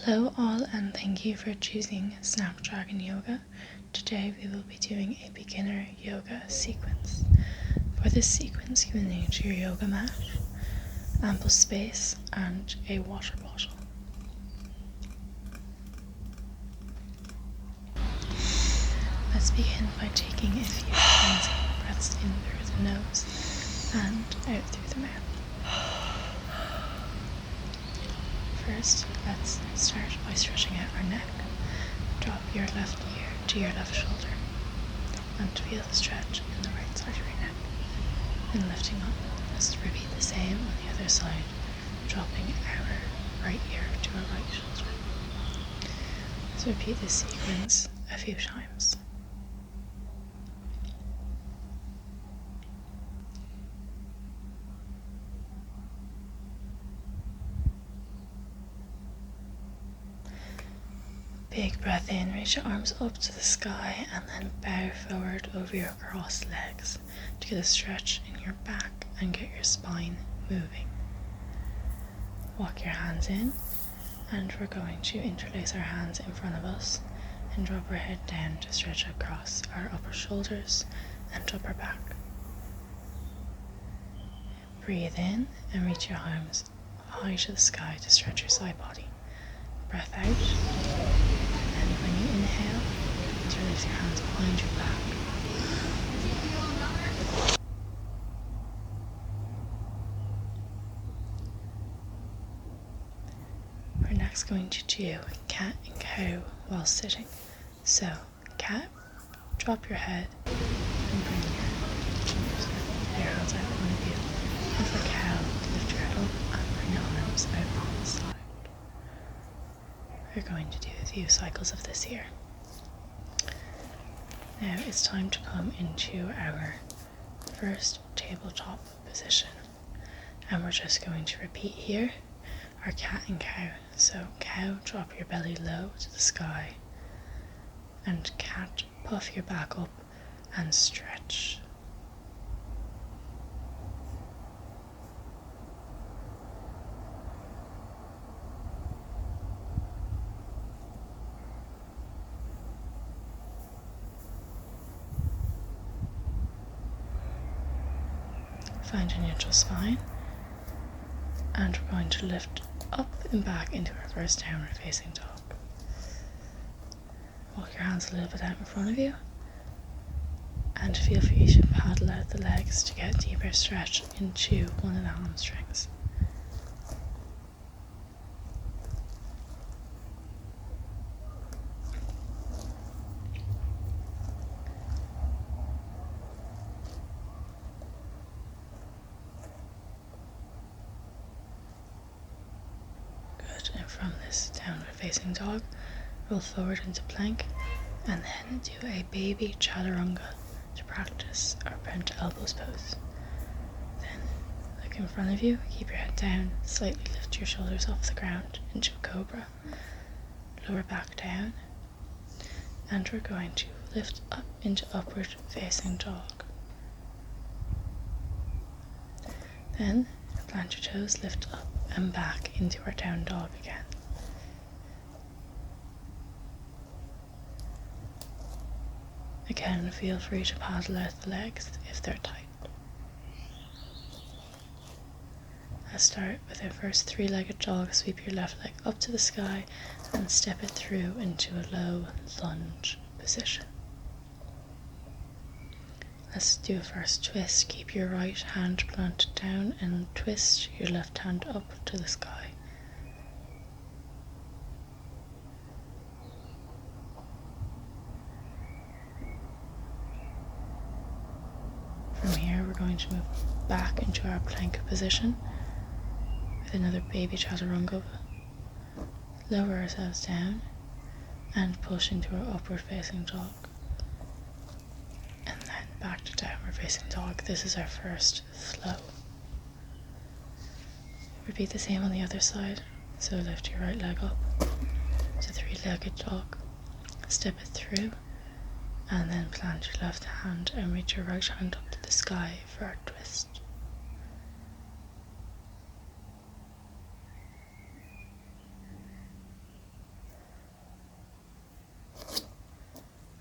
Hello all, and thank you for choosing Snapdragon Yoga. Today we will be doing a beginner yoga sequence. For this sequence you will need your yoga mat, ample space and a water bottle. Let's begin by taking a few cleansing breaths in through the nose and out through the mouth. First, let's start by stretching out our neck. Drop your left ear to your left shoulder and feel the stretch in the right side of your neck. And lifting up, let's repeat the same on the other side, dropping our right ear to our right shoulder. Let's repeat this sequence a few times. Big breath in, reach your arms up to the sky and then bow forward over your crossed legs to get a stretch in your back and get your spine moving. Walk your hands in and we're going to interlace our hands in front of us and drop our head down to stretch across our upper shoulders and upper back. Breathe in and reach your arms high to the sky to stretch your side body. Breath out, and when you inhale, interlace your hands behind your back. We're next going to do cat and cow while sitting. So, cat, drop your head and bring your hands out in front of you. And for cow, lift your head up and bring your arms out on the side. We're going to do a few cycles of this here. Now it's time to come into our first tabletop position, and we're just going to repeat here our cat and cow. So cow, drop your belly low to the sky, and cat, puff your back up and stretch. Find a neutral spine, and we're going to lift up and back into our first downward facing dog. Walk your hands a little bit out in front of you and feel free to paddle out the legs to get deeper stretch into one of the hamstrings. And from this downward facing dog, roll forward into plank and then do a baby chaturanga to practice our bent elbows pose. Then look in front of you, keep your head down, slightly lift your shoulders off the ground into a cobra, lower back down, and we're going to lift up into upward facing dog. Then plant your toes, lift up and back into our down dog again. Again, feel free to paddle out the legs if they're tight. Let's start with our first three-legged dog. Sweep your left leg up to the sky and step it through into a low lunge position. Let's do a first twist. Keep your right hand planted down and twist your left hand up to the sky. From here we're going to move back into our plank position with another baby chaturanga. Lower ourselves down and push into our upward facing dog. And then back to downward facing dog. This is our first flow. Repeat the same on the other side. So lift your right leg up to three-legged dog, step it through, and then plant your left hand and reach your right hand up to the sky for our twist.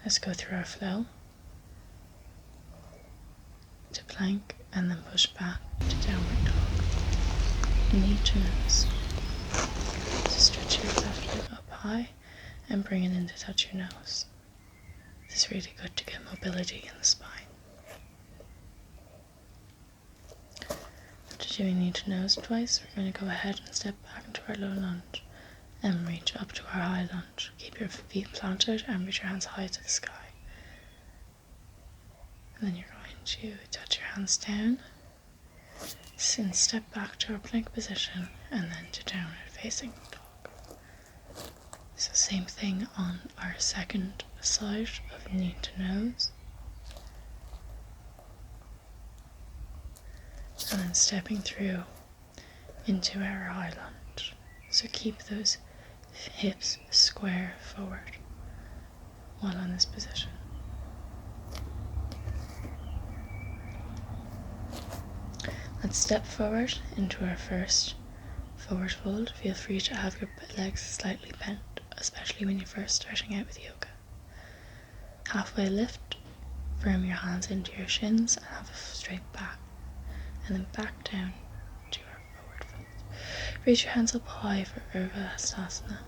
Let's go through our flow to plank and then push back to downward dog. Knee to nose. So stretch your left leg up high and bring it in to touch your nose. This is really good to get mobility in the spine. After doing knee to nose twice, we're going to go ahead and step back into our low lunge and reach up to our high lunge. Keep your feet planted and reach your hands high to the sky. And then you're going to touch your hands down, and step back to our plank position and then to downward facing dog. So same thing on our second side of knee to nose. And then stepping through into our high lunge. So keep those hips square forward while in this position. Let's step forward into our first forward fold. Feel free to have your legs slightly bent, especially when you're first starting out with yoga. Halfway lift, firm your hands into your shins and have a straight back. And then back down to our forward fold. Reach your hands up high for Urdhva Hastasana.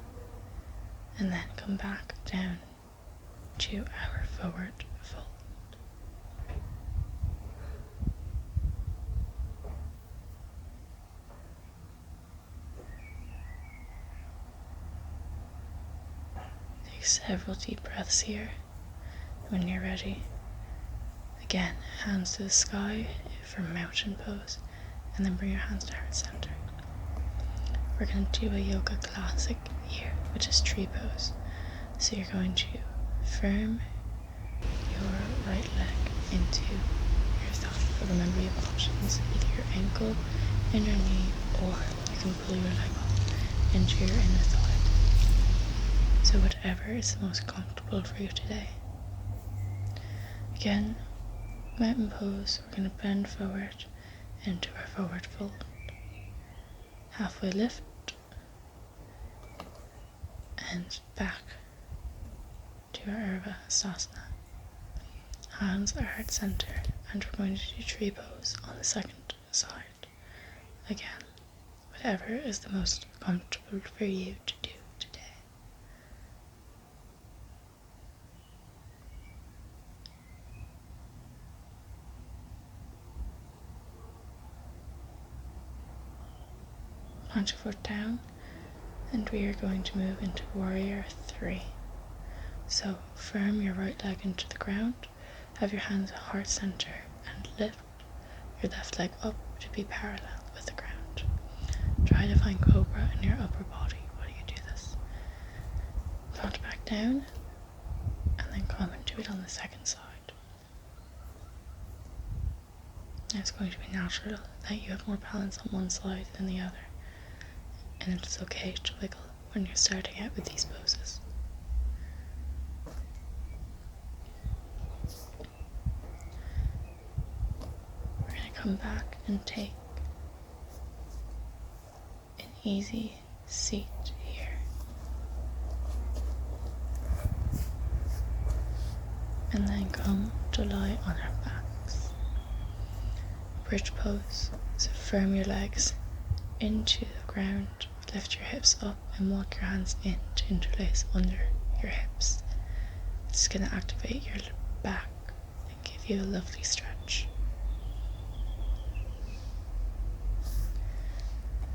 And then come back down to our forward fold. Take several deep breaths here. When you're ready, again, hands to the sky for mountain pose, and then bring your hands to heart center. We're going to do a yoga classic here, which is tree pose. So you're going to firm your right leg into your thigh. But remember, you have options, either your ankle, inner knee, or you can pull your leg up into your inner thigh. So whatever is the most comfortable for you today. Again, mountain pose, we're going to bend forward into our forward fold. Halfway lift and back to our Urdhva Hastasana. Hands are heart center, and we're going to do tree pose on the second side. Again, whatever is the most comfortable for you to do today. Plant your foot down, and we are going to move into Warrior 3. So firm your right leg into the ground, have your hands at heart center, and lift your left leg up to be parallel with the ground. Try to find Cobra in your upper body while you do this. Plant back down, and then come and do it on the second side. Now it's going to be natural that you have more balance on one side than the other. And it's okay to wiggle when you're starting out with these poses. We're going to come back and take an easy seat here. And then come to lie on our backs. Bridge pose, so firm your legs into the ground, lift your hips up and walk your hands in to interlace under your hips. It's going to activate your back and give you a lovely stretch.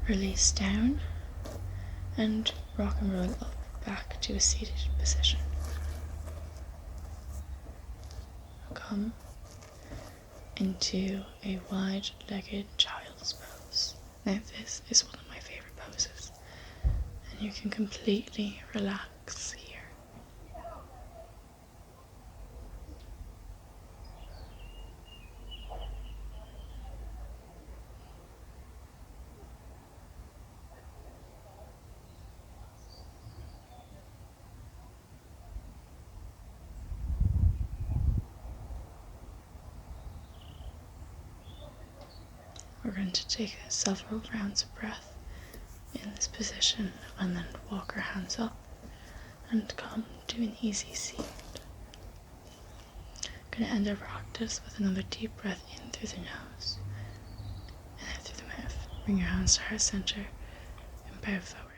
Release down and rock and roll up back to a seated position. Come into a wide-legged child's pose. Now this is one of my favorite poses, and you can completely relax here. We're going to take several rounds of breath in this position and then walk our hands up and come to an easy seat. We're going to end our practice with another deep breath in through the nose and out through the mouth. Bring your hands to heart center and bow forward.